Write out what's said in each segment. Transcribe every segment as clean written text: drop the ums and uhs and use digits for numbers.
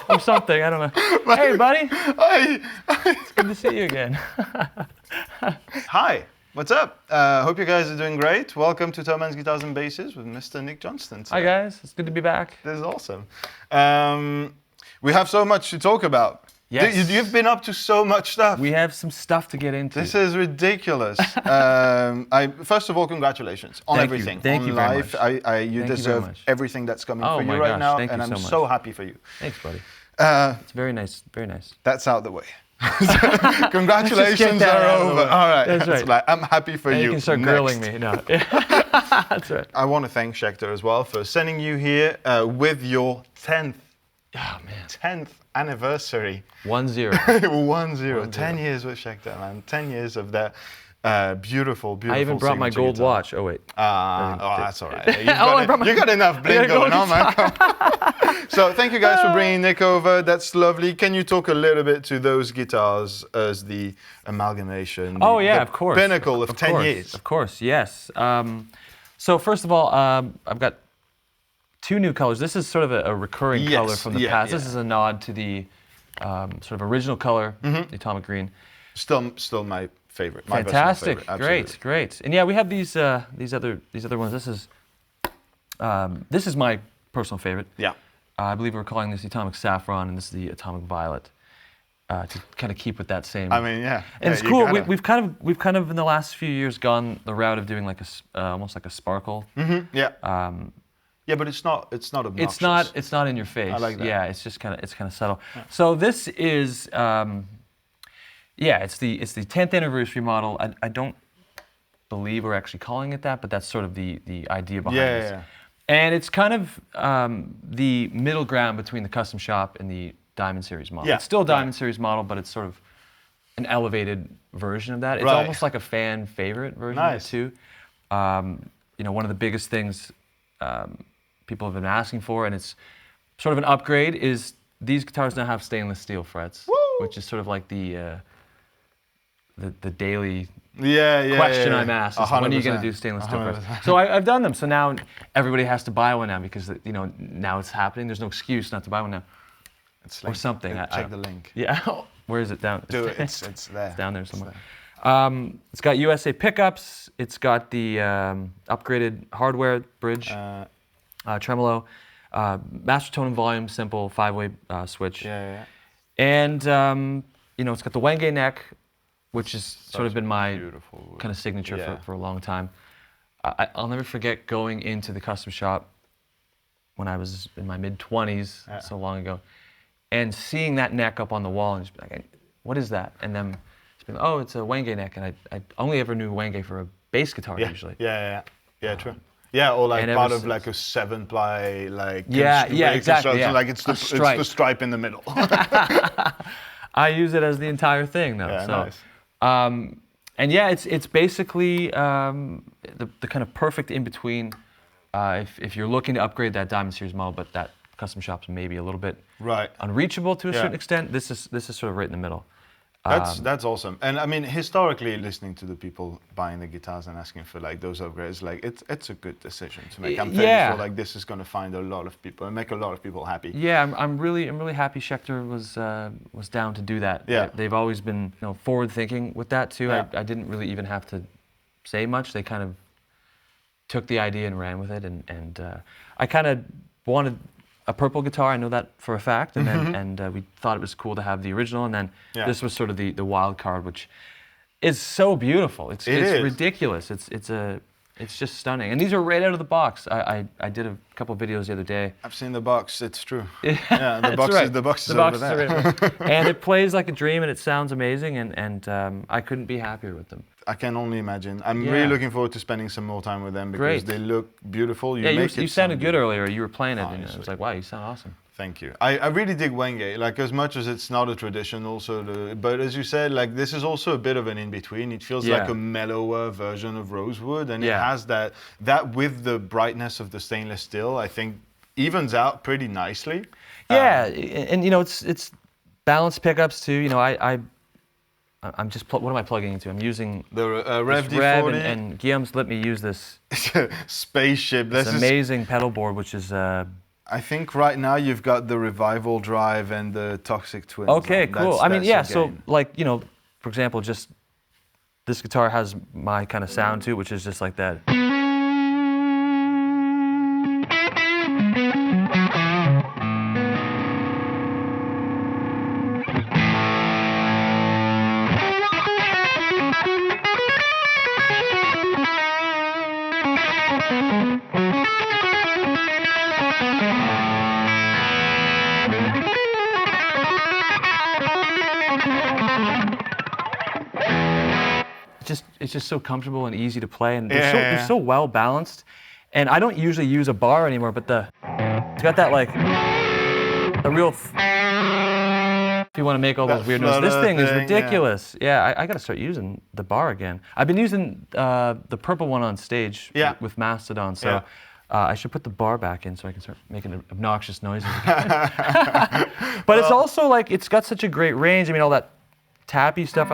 or something. I don't know. Hey, buddy. Hi. It's good to see you again. Hi. What's up? Hope you guys are doing great. Welcome to Thomann's Guitars and Basses with Mr. Nick Johnston today. Hi, guys. It's good to be back. This is awesome. We have so much to talk about. Yes. You've been up to so much stuff. We have some stuff to get into. This is ridiculous. First of all, congratulations on everything. Thank you very life. much. You deserve everything that's coming for you right now, and I'm so happy for you. Thanks, buddy. It's very nice. Very nice. That's out the way. Congratulations are over. All right. That's right. I'm happy for you. You can start grilling me. No. That's right. I want to thank Schecter as well for sending you here with your 10th. Oh, man. 10th anniversary. 1-0. 1-0. 10 years with Schecter, man. 10 years of that beautiful, beautiful. I even brought my gold guitar. watch. Oh, wait. That's all right. You got enough bling going on, man. So thank you guys for bringing Nick over. That's lovely. Can you talk a little bit to those guitars as the amalgamation? Of course. Pinnacle of 10 years. Of course, yes. So first of all, I've got 2 new colors. This is sort of a recurring color from the past. This is a nod to the sort of original color, the atomic green. Still my favorite. Fantastic. My favorite. Great. And yeah, we have these other ones. This is my personal favorite. Yeah. I believe we're calling this the atomic saffron, and this is the atomic violet. To kind of keep with that same. I mean, yeah. And it's cool. We've kind of in the last few years gone the route of doing like almost like a sparkle. Mm-hmm. Yeah. Yeah, but it's not obnoxious. It's not in your face. I like that. Yeah, it's just kind of subtle. Yeah. So this is it's the 10th anniversary model. I don't believe we're actually calling it that, but that's sort of the idea behind this. Yeah. And it's kind of the middle ground between the custom shop and the Diamond Series model. Yeah. It's still a Diamond Series model, but it's sort of an elevated version of that. It's almost like a fan favorite version of it too. One of the biggest things people have been asking for, and it's sort of an upgrade, is these guitars now have stainless steel frets, which is sort of like the daily question I'm asked is, when are you going to do stainless steel frets? So I've done them. So now everybody has to buy one now because now it's happening. There's no excuse not to buy one now. It's or something. Check the link. Yeah. Where is it down? Do it. It's there. It's down there somewhere. It's got USA pickups. It's got the upgraded hardware bridge, tremolo, master tone and volume, simple 5-way switch. Yeah. And it's got the Wenge neck, which has sort of been my kind of signature for a long time. I'll never forget going into the custom shop when I was in my mid-20s, so long ago, and seeing that neck up on the wall and just be like, what is that? And then just being like, oh, it's a Wenge neck, and I only ever knew Wenge for a bass guitar usually. Yeah, true. Yeah, or like part of like a 7-ply like exactly. Yeah. Like it's the stripe in the middle. I use it as the entire thing now. Yeah, so. Nice. And yeah, it's basically the kind of perfect in between. If you're looking to upgrade that Diamond Series model, but that custom shop's maybe a little bit unreachable to a certain extent, this is sort of right in the middle. That's awesome. And I mean, historically, listening to the people buying the guitars and asking for like those upgrades, like it's a good decision to make. I'm fairly sure like this is going to find a lot of people and make a lot of people happy. Yeah, I'm really happy Schecter was down to do that. Yeah. They've always been forward thinking with that too. Yeah. I didn't really even have to say much. They kind of took the idea and ran with it, and I kind of wanted a purple guitar, I know that for a fact, and then we thought it was cool to have the original, and then this was sort of the wild card, which is so beautiful. It's ridiculous. It's just stunning, and these are right out of the box. I did a couple of videos the other day. I've seen the box. It's true. Yeah, the box is over there. And it plays like a dream, and it sounds amazing, and I couldn't be happier with them. I can only imagine. I'm really looking forward to spending some more time with them because they look beautiful. You sounded good earlier. You were playing it, and I was like, wow, you sound awesome. Thank you. I really dig Wenge, like as much as it's not a tradition also, but as you said, like this is also a bit of an in-between. It feels like a mellower version of Rosewood, and it has that with the brightness of the stainless steel, I think evens out pretty nicely. Yeah, and it's balanced pickups too. I'm just, what am I plugging into? I'm using the Rev D40. And Guillaume's let me use this spaceship. This amazing pedal board, which is I think right now you've got the Revival Drive and the Toxic Twins. Okay, cool. I mean, yeah. So game. like, you know, for example, just this guitar has my kind of sound too, which is just like that. It's just so comfortable and easy to play, and they're so well balanced. And I don't usually use a bar anymore, but it's got that like a real. If you want to make all those weird noises, this thing is ridiculous. Yeah, I got to start using the bar again. I've been using the purple one on stage with Mastodon, so I should put the bar back in so I can start making obnoxious noises again. But it's also like it's got such a great range. I mean, all that tappy stuff.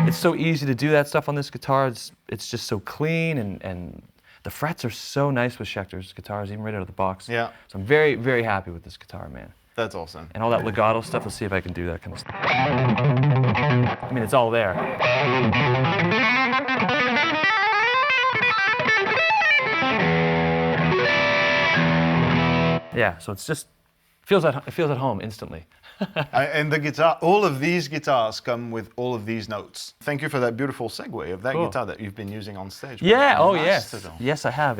It's so easy to do that stuff on this guitar. It's just so clean, and the frets are so nice with Schecter's guitars, even right out of the box. Yeah. So I'm very, very happy with this guitar, man. That's awesome. And all that legato stuff, let's see if I can do that kind of stuff. I mean, it's all there. Yeah, so it's just, it feels at home instantly. And the guitar, all of these guitars come with all of these notes. Thank you for that beautiful segue of that guitar that you've been using on stage. Yeah, oh yes. Yes, I have.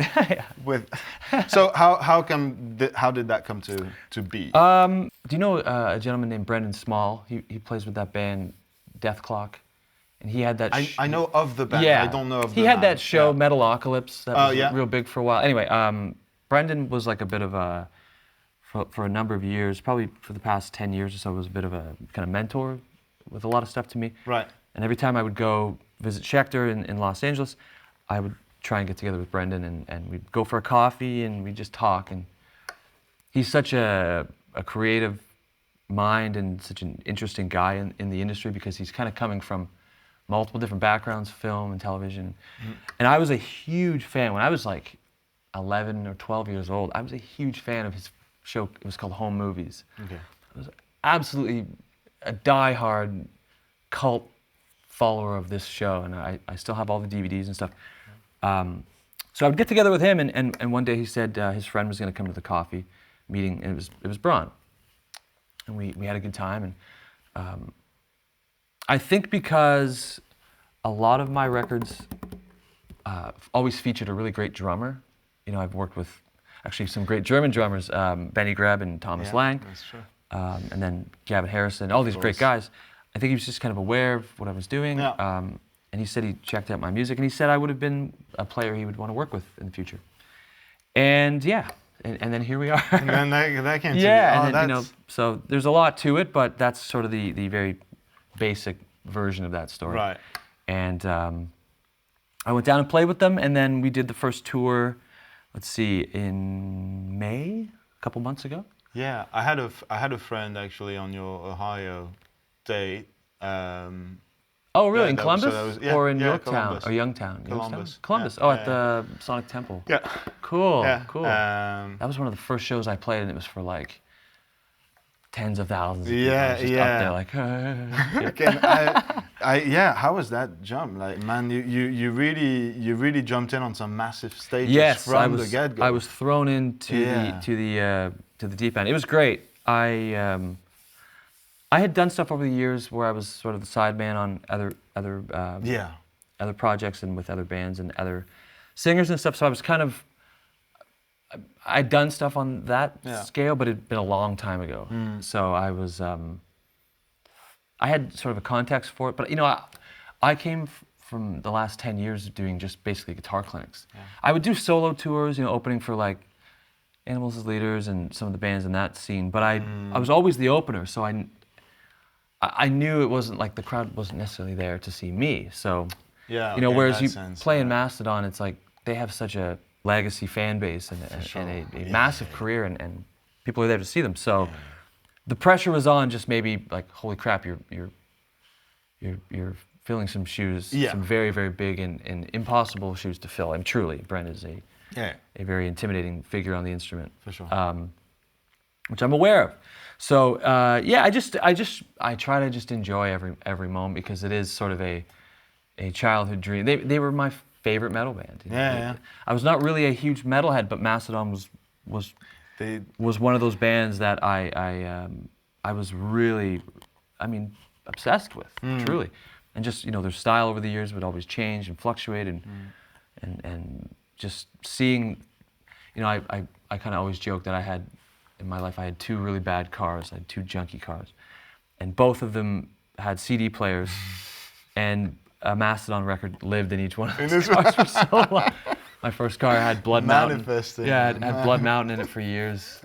So how did that come to be? Do you know a gentleman named Brendan Small? He plays with that band Death Clock. And he had that I know of the band, I don't know of the He had band. that show, Metalocalypse, that was real big for a while. Anyway, Brendan was like a bit of a, for a number of years, probably for the past 10 years or so, was a bit of a kind of mentor with a lot of stuff to me. Right. And every time I would go visit Schecter in Los Angeles, I would try and get together with Brendan, and we'd go for a coffee and we'd just talk. And he's such a creative mind and such an interesting guy in the industry, because he's kind of coming from multiple different backgrounds, film and television. And I was a huge fan. When I was like 11 or 12 years old, I was a huge fan of his show. It was called Home Movies. Okay. I was absolutely a die-hard cult follower of this show, and I still have all the DVDs and stuff. So I would get together with him, and one day he said his friend was going to come to the coffee meeting, and it was Braun. And we had a good time, and I think because a lot of my records always featured a really great drummer. You know, I've worked with actually some great German drummers, Benny Greb and Thomas Lang, that's true. and then Gavin Harrison, all these great guys. I think he was just kind of aware of what I was doing, and he said he checked out my music, and he said I would have been a player he would want to work with in the future. And yeah, and then here we are. And then that came to and then, you know, so there's a lot to it, but that's sort of the very basic version of that story. Right. And I went down and played with them, and then we did the first tour. Let's see, in May, a couple months ago. Yeah, I had a friend actually on your Ohio date. Oh, really? In Columbus? Or in Yorktown? Columbus. Or Youngtown? Columbus. Columbus. Oh, at the Sonic Temple. Yeah. Cool. Yeah. Cool. That was one of the first shows I played, and it was for like tens of thousands of people. I was just up there like. How was that jump? Like, man, you really jumped in on some massive stages from the get-go. I was thrown into the deep end. It was great. I had done stuff over the years where I was sort of the sideman on other projects and with other bands and other singers and stuff. So I was kind of, I'd done stuff on that scale, but it'd been a long time ago. So I was, I had sort of a context for it. But you know, I came from the last 10 years of doing just basically guitar clinics. Yeah. I would do solo tours, you know, opening for like Animals as Leaders and some of the bands in that scene. But I was always the opener, so I knew it wasn't like the crowd wasn't necessarily there to see me. So, you know, whereas you play in Mastodon, it's like they have such a legacy fan base and a massive career, and people are there to see them. So the pressure was on, just maybe like, holy crap, you're filling some shoes, some very, very big and impossible shoes to fill. And truly, Brent is a a very intimidating figure on the instrument. For sure. Which I'm aware of. So I try to just enjoy every moment, because it is sort of a childhood dream. They were my favorite metal band. I was not really a huge metalhead, but Mastodon was one of those bands that I was really, obsessed with, truly. And just, their style over the years would always change and fluctuate, and just seeing, I kind of always joke that in my life I had 2 really bad cars. I had 2 junky cars, and both of them had CD players, and a Mastodon record lived in each one of those cars for so long. My first car had Blood Mountain. Yeah, it had Blood Mountain in it for years.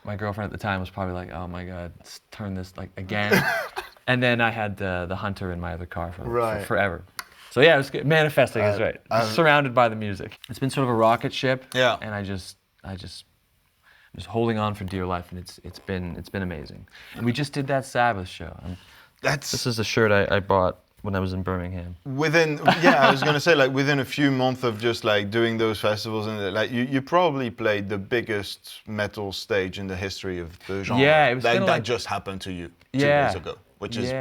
My girlfriend at the time was probably like, "Oh my God, let's turn this again." And then I had the Hunter in my other car for forever. So yeah, it was good. Manifesting is right. Surrounded by the music. It's been sort of a rocket ship. Yeah. And I'm just holding on for dear life, and it's been amazing. And we just did that Sabbath show. This is a shirt I bought when I was in Birmingham. I was gonna say, like, within a few months of just like doing those festivals, and like you probably played the biggest metal stage in the history of the genre. Yeah, it was that just happened to you 2 days ago, which is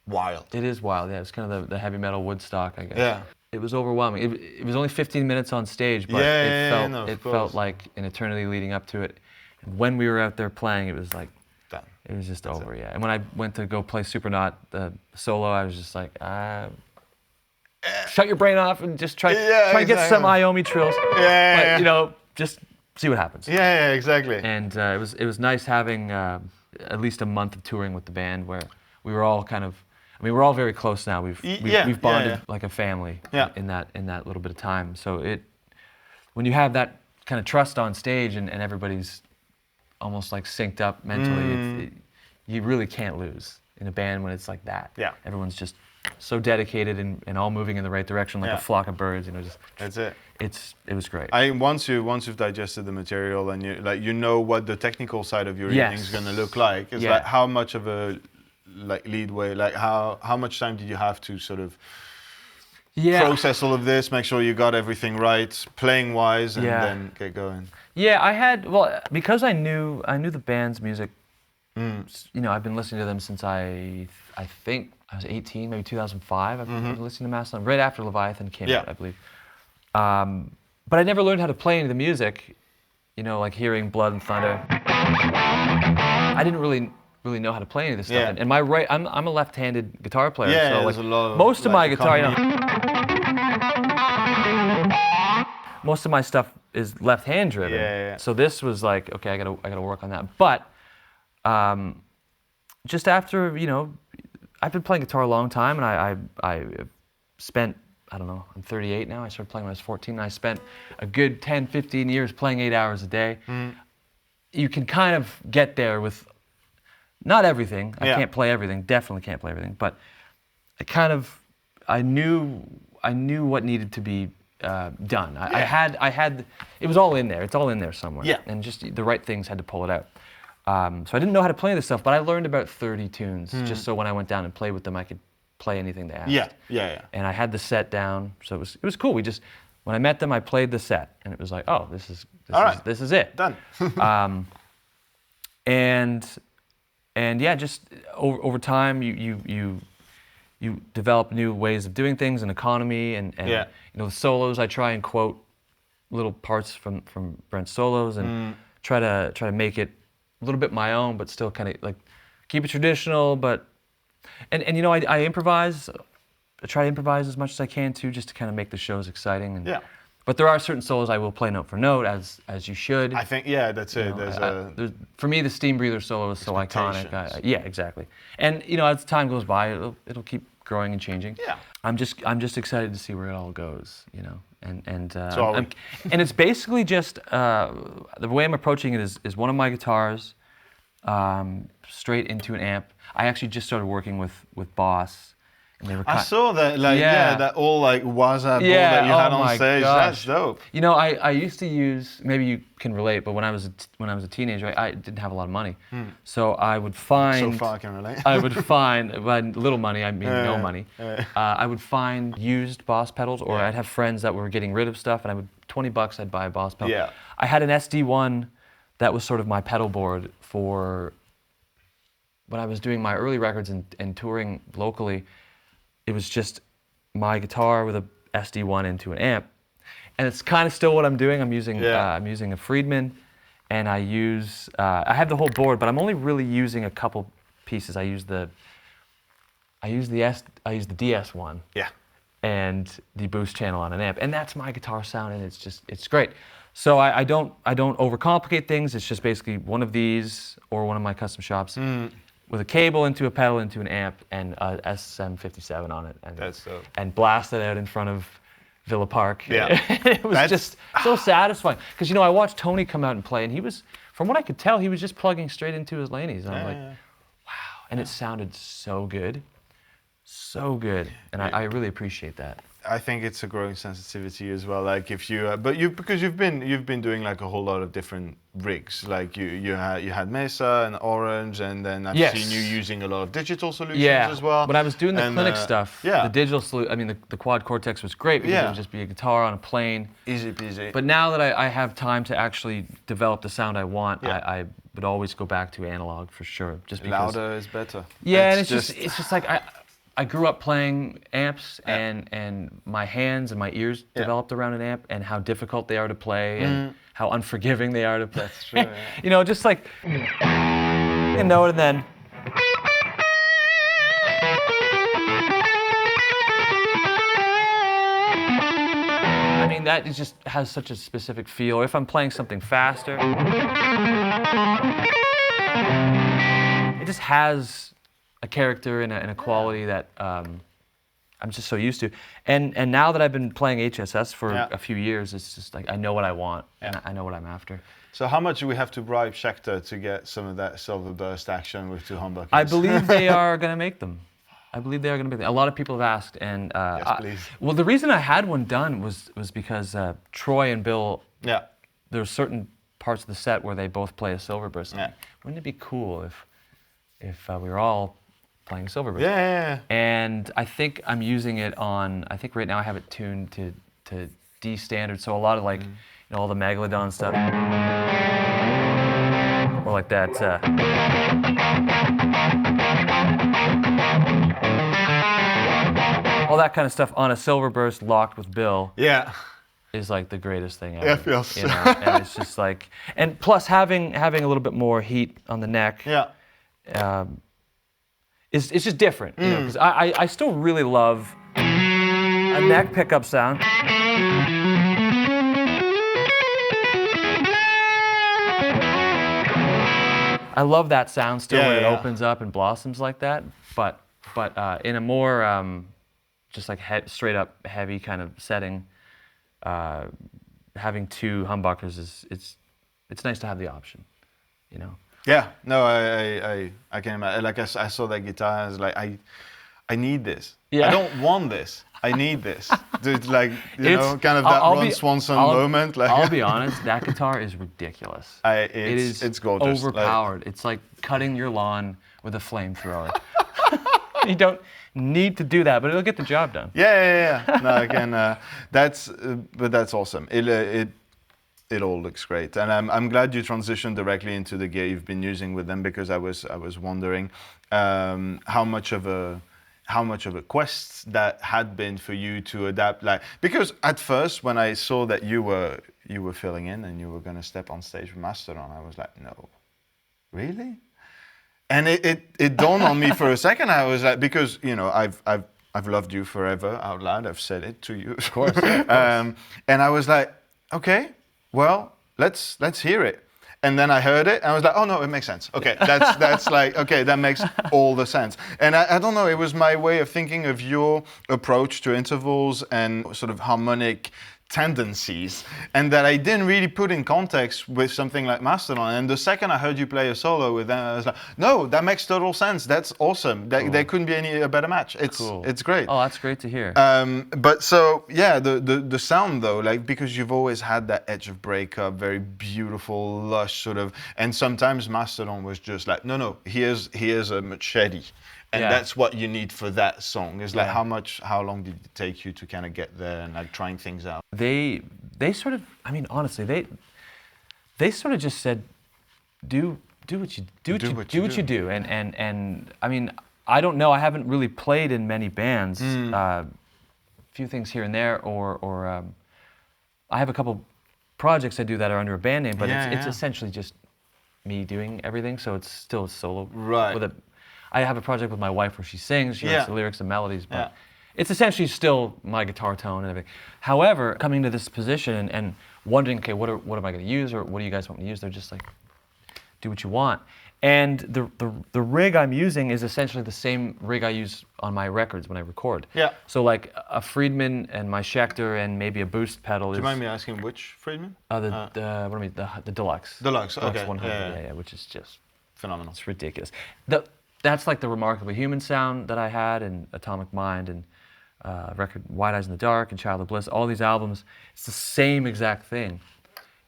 wild. It is wild. Yeah, it was kind of the heavy metal Woodstock, I guess. Yeah. It was overwhelming. It was only 15 minutes on stage, but it felt like an eternity leading up to it. And when we were out there playing, it was like, done. It was just over, yeah. And when I went to go play Supernaut, the solo, I was just like, shut your brain off and just try to get some Iommi trills. But, just see what happens. Yeah, exactly. And it was nice having at least a month of touring with the band, where we were all kind of, we're all very close now. We've bonded like a family in that little bit of time. So when you have that kind of trust on stage, and everybody's almost like synced up mentally, you really can't lose in a band when it's like that. Yeah. Everyone's just so dedicated and all moving in the right direction, like a flock of birds. That's it. It was great. Once you've digested the material, and you know what the technical side of your evening is going to look like. It's like, how much of a lead way, like how much time did you have to sort of process all of this, make sure you got everything right, playing wise, and then get going? Yeah, because I knew the band's music. I've been listening to them since I think I was 18, maybe 2005. I've been listening to Mastodon right after Leviathan came out, I believe. But I never learned how to play any of the music, like hearing Blood and Thunder. I didn't really know how to play any of this stuff. And I'm a left-handed guitar player, so like most of my guitar, most of my stuff is left-hand driven. So this was like, okay, I gotta work on that. But just after, I've been playing guitar a long time, and I spent, I don't know, I'm 38 now. I started playing when I was 14, and I spent a good 10, 15 years playing 8 hours a day. You can kind of get there with not everything. I can't play everything, definitely can't play everything, but I knew what needed to be done. I had, it was all in there. It's all in there somewhere. Yeah. And just the right things had to pull it out. So I didn't know how to play this stuff, but I learned about 30 tunes, just so when I went down and played with them, I could play anything they asked. Yeah. And I had the set down, so it was cool. When I met them, I played the set, and it was like, oh, this is it. Done. And yeah, just over time, you develop new ways of doing things, and economy, and the solos. I try and quote little parts from Brent's solos, and try to make it a little bit my own, but still kind of like keep it traditional. But and I improvise. I try to improvise as much as I can too, just to kind of make the shows exciting. And, but there are certain solos I will play note for note, as you should. I think that's it. For me, the Steam Breather solo is so iconic. Yeah, exactly. And as time goes by, it'll keep growing and changing. Yeah. I'm just excited to see where it all goes. And it's basically just the way I'm approaching it is one of my guitars straight into an amp. I actually just started working with Boss And they were I saw that, that all like Waza board that you had on stage. Gosh. That's dope. You know, I used to use, maybe you can relate, but when I was a teenager, I didn't have a lot of money, so I would find. So far, I can relate. I would find, by little money, I mean no money. I would find used Boss pedals, or I'd have friends that were getting rid of stuff, and I would $20, I'd buy a Boss pedal. Yeah. I had an SD1 that was sort of my pedal board for when I was doing my early records and touring locally. It was just my guitar with a SD1 into an amp, and it's kind of still what I'm doing. I'm using a Friedman, and I have the whole board, but I'm only really using a couple pieces. I use the DS1. Yeah. And the boost channel on an amp, and that's my guitar sound, and it's great. So I don't overcomplicate things. It's just basically one of these or one of my custom shops with a cable into a pedal into an amp and a SM57 on it, and that's dope. And blast it out in front of Villa Park. Yeah. It was just so satisfying because I watched Tony come out and play, and he was, from what I could tell, he was just plugging straight into his Laneys. And I'm like, wow, and it sounded so good. So good, and I really appreciate that. I think it's a growing sensitivity as well. Like if you, because you've been doing like a whole lot of different rigs. Like you had Mesa and Orange, and then I've seen you using a lot of digital solutions as well. When I was doing the clinic stuff, the digital I mean the Quad Cortex was great because it would just be a guitar on a plane, easy peasy. But now that I have time to actually develop the sound I want, I would always go back to analog for sure. Just because louder is better. Yeah, and it's just like I grew up playing amps, and my hands and my ears developed around an amp, and how difficult they are to play, and how unforgiving they are to play. That's true. Just like and then. I mean, that just has such a specific feel. If I'm playing something faster, it just has a character and a quality that I'm just so used to. And now that I've been playing HSS for a few years, it's just like I know what I want, and I know what I'm after. So how much do we have to bribe Schecter to get some of that silver burst action with 2 humbuckers? I believe they are going to make them. A lot of people have asked, and yes, please. Well, the reason I had one done was because Troy and Bill. Yeah. There's certain parts of the set where they both play a silver burst. Yeah. Wouldn't it be cool if we were all playing silver burst? Yeah. And I think I'm using it on. I think right now I have it tuned to D standard. So a lot of like all the Megalodon stuff, or like that. All that kind of stuff on a silver burst locked with Bill. Yeah. Is like the greatest thing ever. Yeah, feels. And it's just like, and plus having a little bit more heat on the neck. Yeah. It's just different, because I still really love a neck pickup sound. I love that sound still when it opens up and blossoms like that, but in a more just like straight up heavy kind of setting, having 2 humbuckers it's nice to have the option, Yeah, no, I can imagine. Like I saw that guitar, and I was like, I need this. Yeah. I don't want this. I need this. It's like, kind of that Ron Swanson moment. Like, I'll be honest, that guitar is ridiculous. It's gorgeous. Overpowered. It's like cutting your lawn with a flamethrower. You don't need to do that, but it'll get the job done. Yeah. No, again, but that's awesome. It all looks great, and I'm glad you transitioned directly into the gear you've been using with them, because I was wondering how much of a quest that had been for you to adapt. Like, because at first when I saw that you were filling in and you were going to step on stage with Mastodon, I was like, no, really? And it dawned on me for a second. I was like, because I've loved you forever out loud. I've said it to you, of course. And I was like, okay. Well, let's hear it. And then I heard it, and I was like, oh no, it makes sense. Okay, that's like, okay, that makes all the sense. And I don't know, it was my way of thinking of your approach to intervals and sort of harmonic tendencies, and that I didn't really put in context with something like Mastodon. And the second I heard you play a solo with them, I was like, no, that makes total sense. That's awesome. There couldn't be a better match. It's great. Oh, that's great to hear. But so yeah, the sound though, like, because you've always had that edge of breakup, very beautiful, lush sort of, and sometimes Mastodon was just like, no, here's a machete. And that's what you need for that song. Is like how long did it take you to kind of get there and like trying things out? They sort of, I mean, honestly, they sort of just said, do what you do. And I mean, I don't know. I haven't really played in many bands. A few things here and there, or I have a couple projects I do that are under a band name, but it's essentially just me doing everything. So it's still a solo. Right. I have a project with my wife where she sings, she writes the lyrics and melodies, but it's essentially still my guitar tone and everything. However, coming to this position and wondering, okay, what am I going to use, or what do you guys want me to use? They're just like, do what you want. And the rig I'm using is essentially the same rig I use on my records when I record. Yeah. So like a Friedman and my Schecter and maybe a boost pedal. Do you mind me asking which Friedman? The Deluxe. Deluxe, okay. 100, yeah, which is just phenomenal. It's ridiculous. That's like the Remarkably Human sound that I had, and Atomic Mind, and record Wide Eyes in the Dark, and Child of Bliss, all these albums. It's the same exact thing.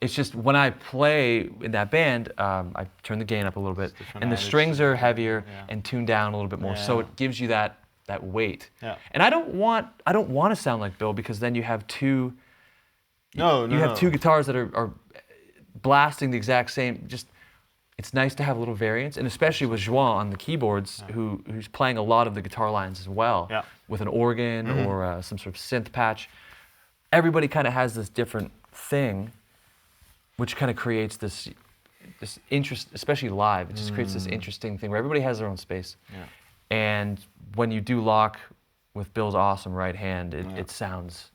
It's just when I play in that band, I turn the gain up a little bit, and the strings are heavier and tuned down a little bit more, so it gives you that weight. Yeah. And I don't want to sound like Bill, because then you have two two guitars that are blasting the exact same. Just, it's nice to have a little variance, and especially with Joan on the keyboards, who's playing a lot of the guitar lines as well, with an organ or some sort of synth patch. Everybody kind of has this different thing, which kind of creates this interest, especially live. It just creates this interesting thing where everybody has their own space. Yeah. And when you do lock with Bill's awesome right hand, it sounds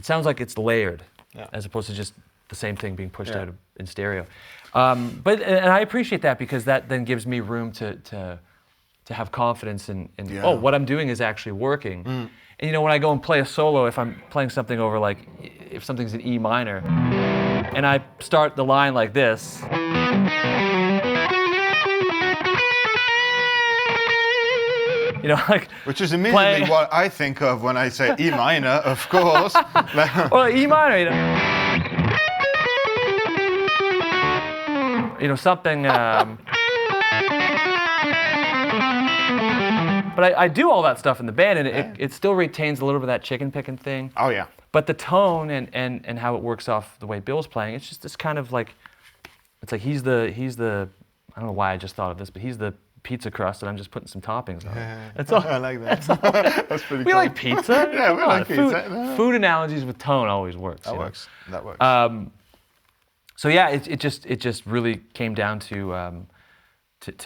like it's layered, as opposed to just the same thing being pushed out in stereo. But I appreciate that, because that then gives me room to have confidence in what I'm doing is actually working. And you know, when I go and play a solo, if I'm playing something over, like if something's in E minor, and I start the line like this, you know, like, which is immediately what I think of when I say E minor, of course. Or E minor, you know, something. But I do all that stuff in the band, and it still retains a little bit of that chicken picking thing. Oh yeah. But the tone and how it works off the way Bill's playing, it's just this kind of like, it's like he's the I don't know why I just thought of this, but he's the pizza crust, and I'm just putting some toppings on it. That's all. I like that. That's pretty cool. We like pizza. Yeah, we like pizza. Food analogies with tone always works. That works. So yeah, it just really came down to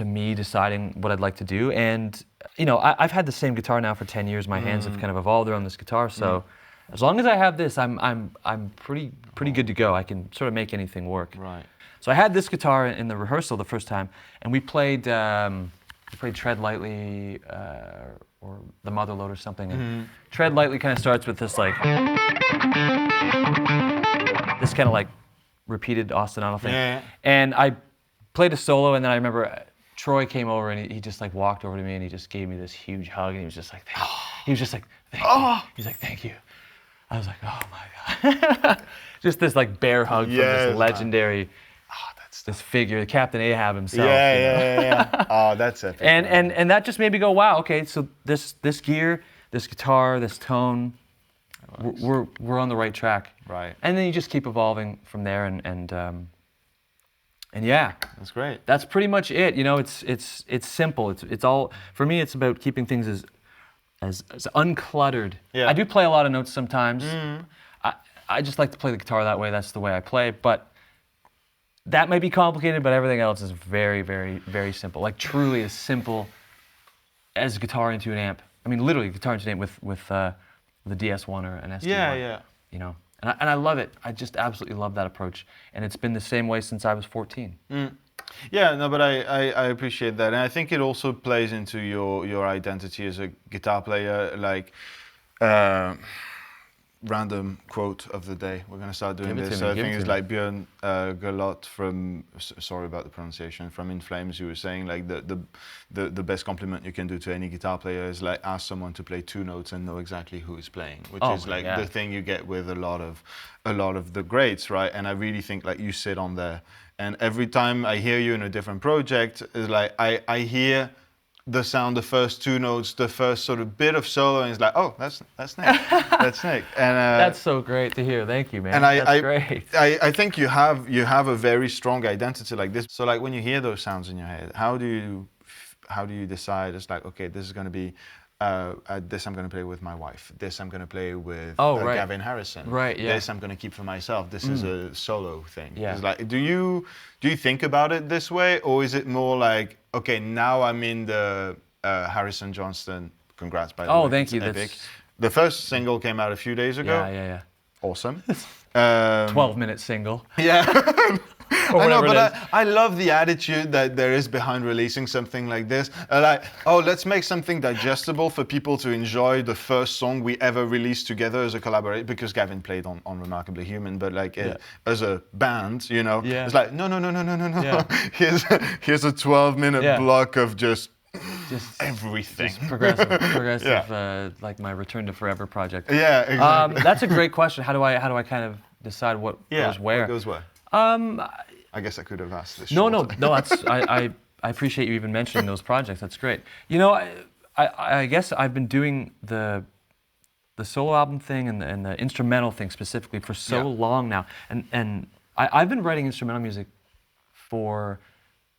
me deciding what I'd like to do, and you know, I've had the same guitar now for 10 years. My hands have kind of evolved around this guitar, so as long as I have this, I'm pretty good to go. I can sort of make anything work. Right. So I had this guitar in the rehearsal the first time, and we played Tread Lightly or The Motherlode or something. And Tread Lightly kind of starts with this like this kind of like repeated ostinato thing. Yeah. And I played a solo, and then I remember Troy came over, and he just like walked over to me, and he just gave me this huge hug, and he was just like, thank you. He was just like, thank you. He's like, thank you. I was like, oh my God. Just this like bear hug from this legendary, this figure, Captain Ahab himself. Yeah. Oh, that's epic. And that just made me go, wow, okay, so this gear, this guitar, this tone, we're on the right track. Right. And then you just keep evolving from there, and yeah, that's great. That's pretty much it. You know, it's simple. It's all, for me, it's about keeping things as uncluttered. Yeah. I do play a lot of notes sometimes. I just like to play the guitar that way. That's the way I play. But that might be complicated, but everything else is very, very, very simple. Like truly as simple as guitar into an amp. I mean, literally guitar into an amp with the DS1 or an SD1. Yeah. You know. And I love it. I just absolutely love that approach. And it's been the same way since I was 14. Yeah, no, but I appreciate that. And I think it also plays into your identity as a guitar player. Like, random quote of the day. We're gonna start doing this. So I think it's like Björn Galot from, sorry about the pronunciation, from In Flames, who was saying like the best compliment you can do to any guitar player is like ask someone to play 2 notes and know exactly who is playing, which is like the thing you get with a lot of the greats, right? And I really think like you sit on there, and every time I hear you in a different project, it's like I hear the sound, the first 2 notes, the first sort of bit of solo, and it's like, oh, that's Nick, that's Nick. And that's so great to hear. Thank you, man. And that's great. I think you have a very strong identity like this. So like when you hear those sounds in your head, how do you decide? It's like, okay, this is going to be. This I'm going to play with my wife. This I'm going to play with Gavin Harrison. Right. Yeah. This I'm going to keep for myself. This is a solo thing. Yeah. It's like, do you think about it this way, or is it more like, okay, now I'm in the Harrison Johnston. Congrats, by the way. Oh, thank you. Epic. The first single came out a few days ago. Yeah. Awesome. 12-minute single. Yeah. I know, but I love the attitude that there is behind releasing something like this. Like, oh, let's make something digestible for people to enjoy the first song we ever released together as a collaboration, because Gavin played on Remarkably Human, but like as a band, you know, it's like, no. Yeah. Here's a 12-minute block of just everything. Just progressive, like my Return to Forever project. Yeah, exactly. That's a great question. How do I kind of decide what goes where? What goes where? I guess I could have asked this. No. That's I appreciate you even mentioning those projects. That's great. You know, I guess I've been doing the solo album thing and the instrumental thing specifically for so long now, and I've been writing instrumental music for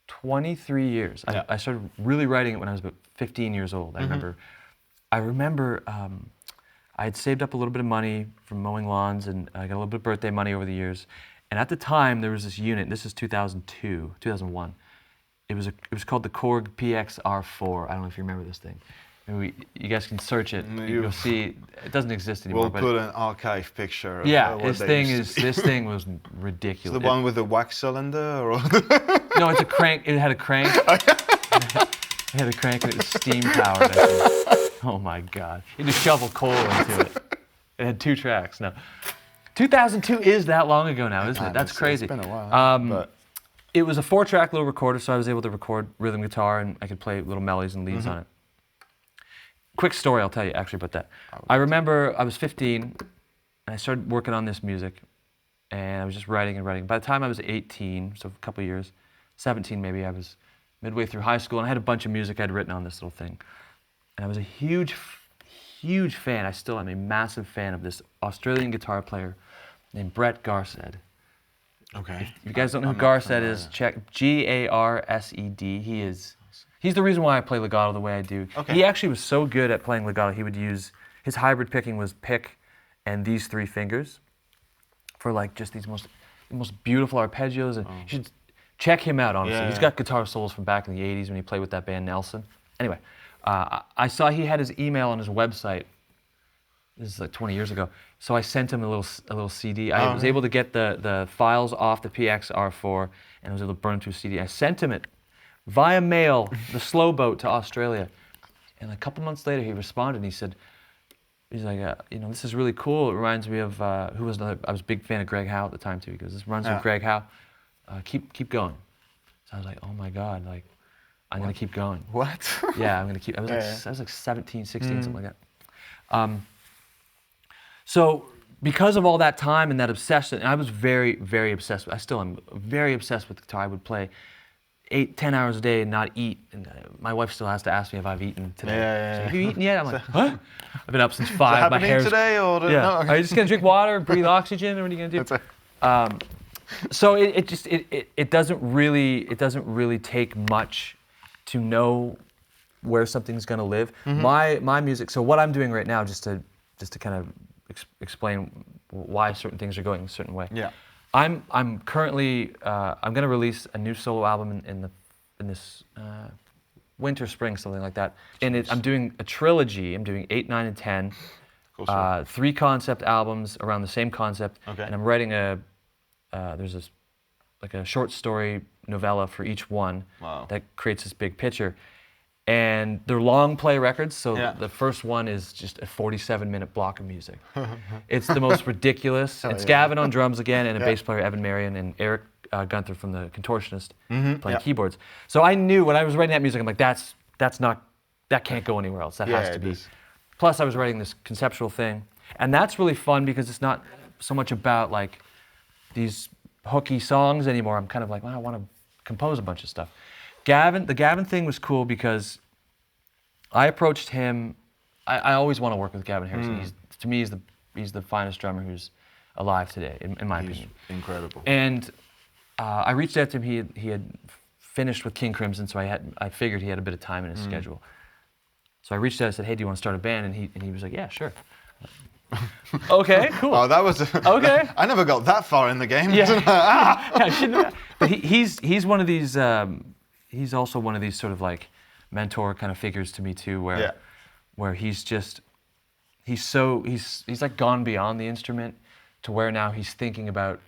23 years. I started really writing it when I was about 15 years old. I remember I had saved up a little bit of money from mowing lawns, and I got a little bit of birthday money over the years. And at the time, there was this unit. This is 2001. It was called the Korg PX-R4. I don't know if you remember this thing. You guys can search it. You'll see it doesn't exist anymore. We'll put an archive picture. Of this thing was ridiculous. It's the one with the wax cylinder, or no? It's a crank. It had a crank. It had a crank and it was steam powered. I think. Oh my God! You just shovel coal into it. It had 2 tracks. No. 2002 is that long ago now, isn't it? That's crazy. It's been a while. But it was a 4-track little recorder, so I was able to record rhythm guitar, and I could play little melodies and leads on it. Quick story I'll tell you actually about that. I remember I was 15, and I started working on this music, and I was just writing and writing. By the time I was 18, so a couple of years, 17 maybe, I was midway through high school, and I had a bunch of music I'd written on this little thing. And I was a huge fan, I still am a massive fan of this Australian guitar player named Brett Garsed. Okay. If you guys don't know who Garsed is, check Garsed. He's the reason why I play legato the way I do. Okay. He actually was so good at playing legato, he would use, his hybrid picking was pick and these 3 fingers for like just these most beautiful arpeggios. And you should check him out, honestly. Yeah, He's got guitar solos from back in the 80s when he played with that band Nelson. Anyway, I saw he had his email on his website. This is like 20 years ago. So I sent him a little CD. I was able to get the files off the PX-R4, and I was able to burn them to a CD. I sent him it via mail, the slow boat to Australia. And a couple months later, he responded, and he's like, this is really cool. It reminds me of, I was a big fan of Greg Howe at the time too. He goes, this reminds me of Greg Howe. Keep going. So I was like, oh my God, like, I'm going to keep going. What? Yeah, I'm going to keep, I was like 17, 16, something like that. So because of all that time and that obsession, and I was very, very obsessed. I still am very obsessed with guitar. I would play 8-10 hours a day and not eat. And my wife still has to ask me if I've eaten today. So, have you eaten yet? I'm like, what? I've been up since 5. My hair's today, or no? Are you just gonna drink water, breathe oxygen, or what are you gonna do? So it doesn't really take much to know where something's gonna live. My music. So what I'm doing right now, just to kind of explain why certain things are going a certain way. Yeah. I'm currently I'm gonna release a new solo album in this winter, spring, something like that. And I'm doing a trilogy. I'm doing 8, 9, and 10. Cool, 3 concept albums around the same concept. Okay. And I'm writing there's a short story novella for each one. Wow. That creates this big picture. And they're long play records, so the first one is just a 47-minute block of music. It's the most ridiculous. It's Gavin on drums again, and a bass player, Evan Marion, and Eric Gunther from the Contortionist playing keyboards. So I knew when I was writing that music, I'm like, that can't go anywhere else. That has to be. Plus, I was writing this conceptual thing, and that's really fun because it's not so much about like these hooky songs anymore. I'm kind of like, well, I want to compose a bunch of stuff. The Gavin thing was cool because I approached him. I always want to work with Gavin Harrison. To me, he's the finest drummer who's alive today, in my opinion. Incredible. And I reached out to him. He had finished with King Crimson, so I figured he had a bit of time in his schedule. So I reached out and said, "Hey, do you want to start a band?" And he was like, "Yeah, sure." Okay, cool. Oh, that was okay. I never got that far in the game. Yeah, I shouldn't have. But he's one of these. He's also one of these sort of like mentor kind of figures to me too, where he's like gone beyond the instrument to where now he's just thinking about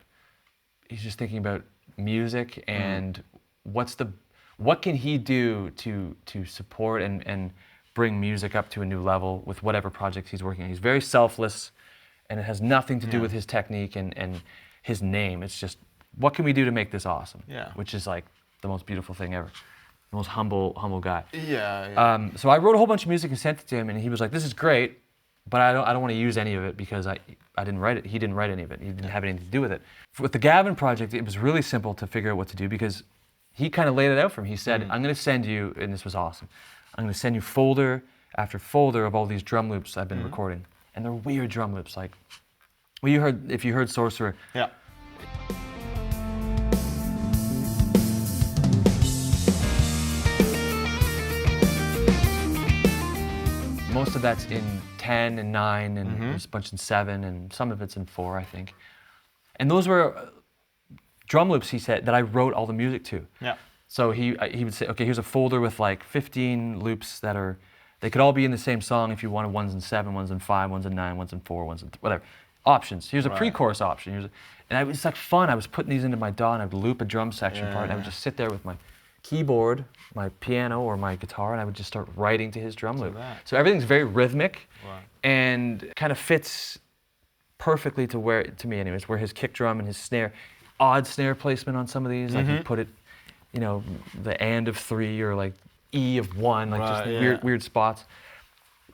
music and what can he do to support and bring music up to a new level with whatever project he's working on. He's very selfless, and it has nothing to do with his technique and his name. It's just, what can we do to make this awesome? Yeah. Which is like the most beautiful thing ever. The most humble guy. Yeah. So I wrote a whole bunch of music and sent it to him, and he was like, "This is great, but I don't want to use any of it because I didn't write it. He didn't write any of it. He didn't have anything to do with it." With the Gavin project, it was really simple to figure out what to do because he kind of laid it out for me. He said, "I'm going to send you," and this was awesome, "I'm going to send you folder after folder of all these drum loops I've been recording, and they're weird drum loops. Like, well, if you heard Sorcerer." Yeah. Most of that's in 10 and 9, and there's a bunch in 7, and some of it's in 4, I think. And those were drum loops, he said, that I wrote all the music to. Yeah. So he would say, okay, here's a folder with like 15 loops they could all be in the same song if you wanted ones in 7, ones in 5, ones in 9, ones in 4, ones in whatever. Options. Here's a pre-chorus option. And it was like fun. I was putting these into my DAW, and I would loop a drum section part, and I would just sit there with my keyboard, my piano, or my guitar, and I would just start writing to his drum loop. So everything's very rhythmic and kind of fits perfectly to me anyways, where his kick drum and his snare, odd snare placement on some of these, like you put it, the and of 3 or like E of 1, like just weird spots.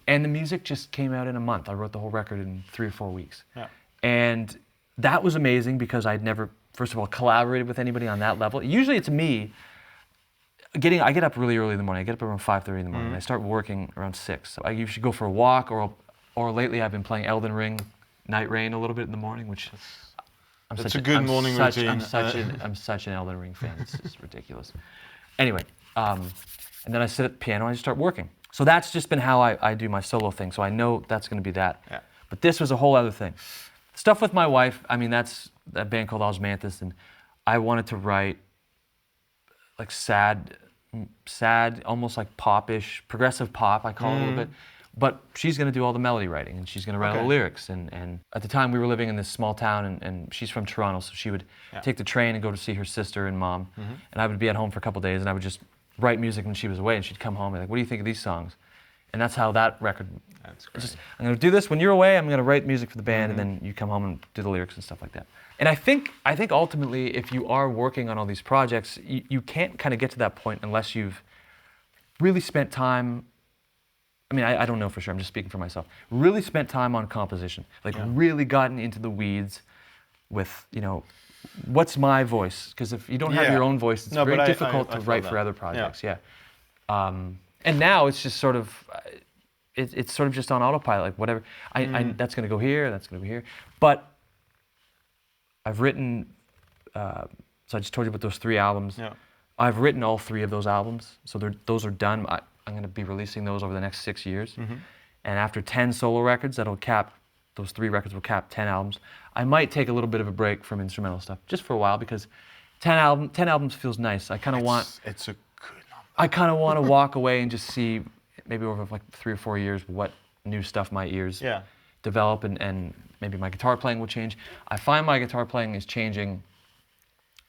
And the music just came out in a month. I wrote the whole record in 3 or 4 weeks. Yeah. And that was amazing because I'd never, first of all, collaborated with anybody on that level. Usually it's me. I get up really early in the morning. I get up around 5:30 in the morning. And I start working around 6. So I usually go for a walk, or lately I've been playing Elden Ring, Night Rain a little bit in the morning, which It's a good morning routine. I'm such an Elden Ring fan. It's just ridiculous. Anyway, and then I sit at the piano and I just start working. So that's just been how I do my solo thing. So I know that's going to be that. Yeah. But this was a whole other thing. Stuff with my wife. I mean, that's that band called Osmanthus, and I wanted to write like sad, almost like popish, progressive pop, I call it a little bit. But she's going to do all the melody writing, and she's going to write all the lyrics. And at the time, we were living in this small town, and she's from Toronto, so she would take the train and go to see her sister and mom. And I would be at home for a couple of days, and I would just write music when she was away, and she'd come home and be like, "What do you think of these songs?" And that's how that record. That's great. I'm going to do this when you're away. I'm going to write music for the band, and then you come home and do the lyrics and stuff like that. And I think ultimately, if you are working on all these projects, you can't kind of get to that point unless you've really spent time. I mean, I don't know for sure. I'm just speaking for myself. Really spent time on composition, like really gotten into the weeds with, what's my voice? Because if you don't have your own voice, it's very difficult to write for other projects. Yeah. And now it's just sort of, it's sort of just on autopilot, like whatever. That's going to go here. That's going to go here. But I've written. So I just told you about those 3 albums. Yeah. I've written all 3 of those albums, so those are done. I'm going to be releasing those over the next 6 years. And after 10 solo records, those 3 records will cap 10 albums. I might take a little bit of a break from instrumental stuff just for a while because 10 albums feels nice. I kind of want. It's a good number. I kind of want to walk away and just see maybe over like 3 or 4 years what new stuff my ears develop, and maybe my guitar playing will change. I find my guitar playing is changing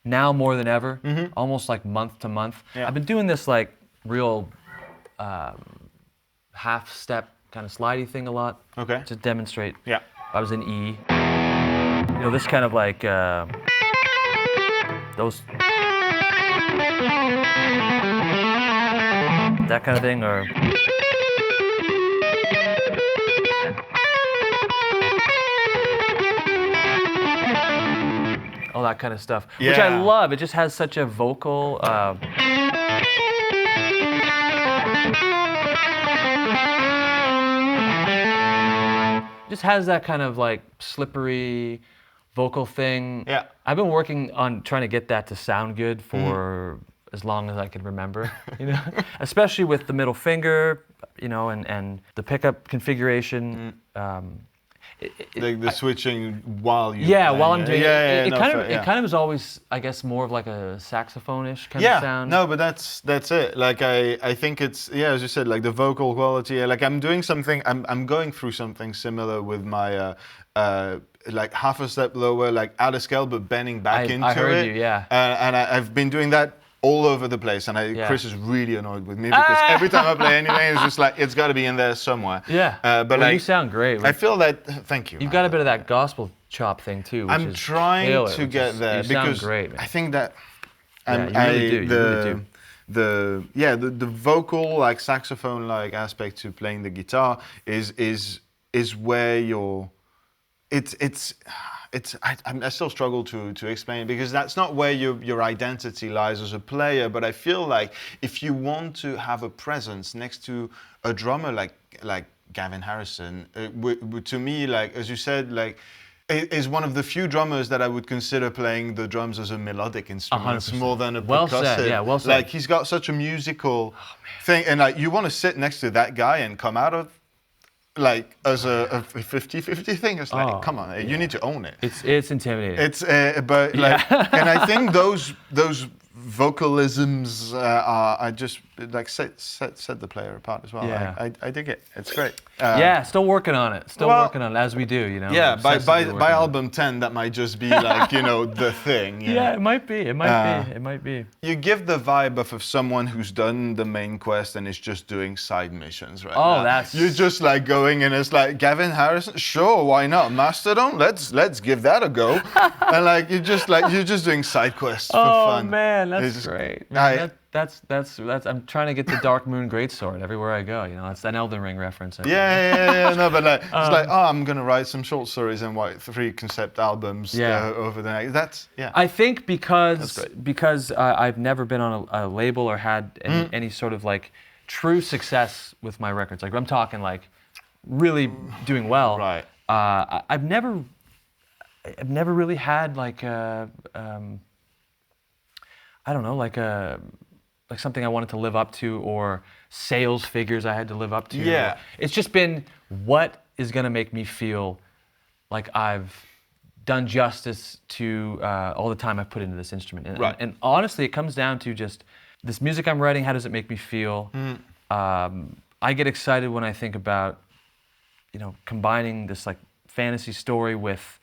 now more than ever, almost like month to month. Yeah. I've been doing this like real half step kind of slidey thing a lot. Okay. To demonstrate. Yeah. I was in E. You know, this kind of like those. That kind of thing, or. All that kind of stuff, which I love. It just has such a vocal. Just has that kind of like slippery vocal thing. Yeah. I've been working on trying to get that to sound good for as long as I can remember, you know, especially with the middle finger, you know, and the pickup configuration. The switching while you while I'm doing it. It It kind of is always, I guess, more of like a saxophone-ish kind of sound. No, but that's it. Like I think it's as you said, like the vocal quality. Like I'm doing something. I'm going through something similar with my like half a step lower, like out of scale, but bending back into it. I heard you, yeah. And I've been doing that all over the place, and Chris is really annoyed with me because every time I play anything, it's just like it's got to be in there somewhere. Yeah, but like, you sound great. I feel that. Thank you. You've got a bit of that gospel chop thing too. Which I'm is trying killer, to get there you because sound great, man. I think that you really do. The vocal like saxophone like aspect to playing the guitar is where you're. I still struggle to explain it because that's not where your identity lies as a player. But I feel like if you want to have a presence next to a drummer like Gavin Harrison, to me, like as you said, like is one of the few drummers that I would consider playing the drums as a melodic instrument 100%. more than a well percussive. Said, yeah, well said. Like he's got such a musical thing, and like you want to sit next to that guy and come out of. Like as a 50-50 thing, it's like, come on, you need to own it. It's intimidating. It's but like, and I think those vocalisms are just like set the player apart as well. Yeah. I dig it. It's great. Still working on it. Still working on it as we do, you know. Yeah, by album 10, that might just be like the thing. Yeah, it might be. It might be. You give the vibe of someone who's done the main quest and is just doing side missions right now. That's you're just like going and it's like Gavin Harrison. Sure, why not? Mastodon. Let's give that a go. And like you're just doing side quests for fun. Oh man, that's great. Man, that's I'm trying to get the Dark Moon Greatsword everywhere I go. You know, it's an Elden Ring reference. No, but like it's like I'm gonna write some short stories and write 3 concept albums over the next. I think because I've never been on a label or had any sort of like true success with my records. Like I'm talking like really doing well. Right. I've never really had like I don't know, like something I wanted to live up to or sales figures I had to live up to. Yeah. It's just been what is going to make me feel like I've done justice to all the time I've put into this instrument. And honestly, it comes down to just this music I'm writing, how does it make me feel? I get excited when I think about, you know, combining this like fantasy story with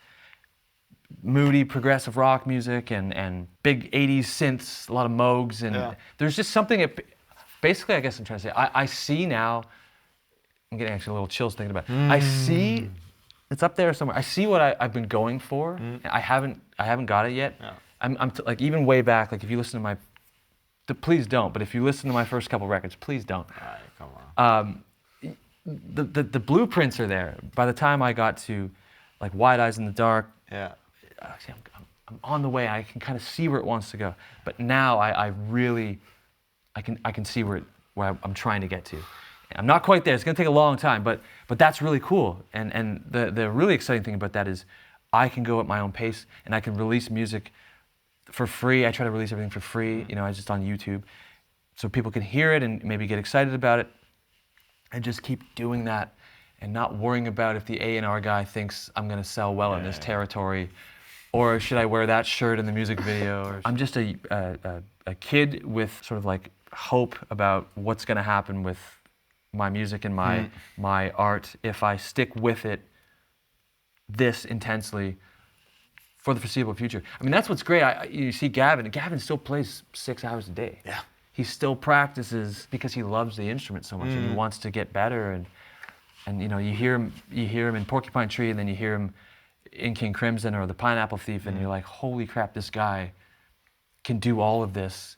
moody progressive rock music and big 80s synths, a lot of Moogs, and there's just something, basically I guess I'm trying to say, I see now, I'm getting actually a little chills thinking about it. I see, it's up there somewhere, I see what I've been going for, I haven't got it yet. I'm like even way back, like if you listen to my, please don't, but if you listen to my first couple records, please don't. All right, come on. The blueprints are there. By the time I got to like Wide Eyes in the Dark, I'm on the way. I can kind of see where it wants to go. But now I can see where I'm trying to get to. I'm not quite there. It's going to take a long time, but that's really cool. And the really exciting thing about that is I can go at my own pace and I can release music for free. I try to release everything for free. You know, I just on YouTube, so people can hear it and maybe get excited about it, and just keep doing that, and not worrying about if the A&R guy thinks I'm going to sell well in this territory. Or should I wear that shirt in the music video? Or I'm just a kid with sort of like hope about what's going to happen with my music and my art if I stick with it this intensely for the foreseeable future. I mean, that's what's great. You see Gavin still plays 6 hours a day. Yeah. he still practices because he loves the instrument so much and he wants to get better. And you know, you hear him in Porcupine Tree, and then you hear him in King Crimson or the Pineapple Thief, and you're like, holy crap, this guy can do all of this,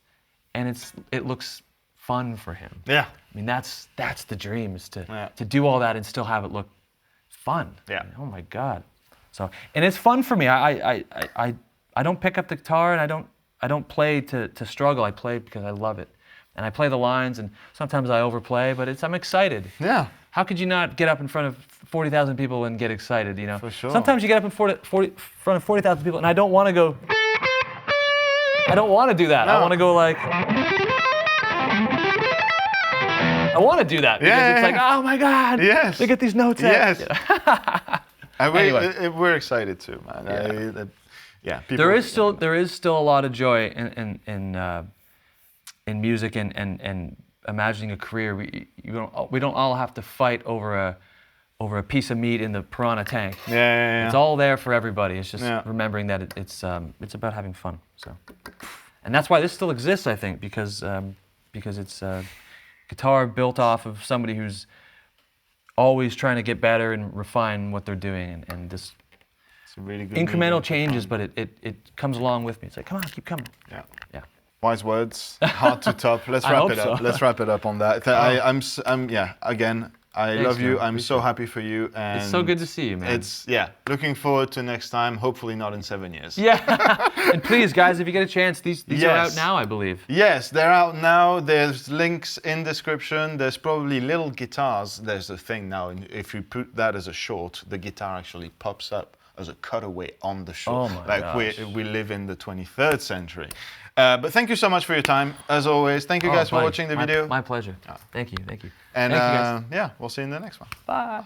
and it looks fun for him. Yeah. I mean, that's the dream, is to do all that and still have it look fun. Yeah. Oh my God. So, and it's fun for me. I don't pick up the guitar, and I don't play to struggle. I play because I love it, and I play the lines, and sometimes I overplay, but I'm excited. Yeah. How could you not get up in front of 40,000 people and get excited? You know. For sure. Sometimes you get up in front of 40,000 people, and I don't want to go. I don't want to do that. No. I want to go like. I want to do that because it's like, oh my God, yes, look at these notes. Yes. Anyway. We're excited too, man. People, there is still a lot of joy in music and imagining a career. We don't all have to fight over a piece of meat in the piranha tank. Yeah. It's all there for everybody. It's just remembering that it's about having fun. So, and that's why this still exists, I think, because it's guitar built off of somebody who's always trying to get better and refine what they're doing, and this it's a really good incremental changes, but it comes along with me. It's like, come on, keep coming. Yeah. Wise words, hard to top. Let's wrap it up. So. Let's wrap it up on that. Again, I love you. I'm so happy for you. And it's so good to see you, man. Looking forward to next time. Hopefully not in 7 years. Yeah. And please, guys, if you get a chance, these are out now, I believe. Yes, they're out now. There's links in description. There's probably little guitars. There's a thing now. If you put that as a short, the guitar actually pops up as a cutaway on the short. Oh my gosh. We live in the 23rd century. But thank you so much for your time, as always. Thank you guys for watching the video. My pleasure. Thank you. And thank you guys. We'll see you in the next one. Bye.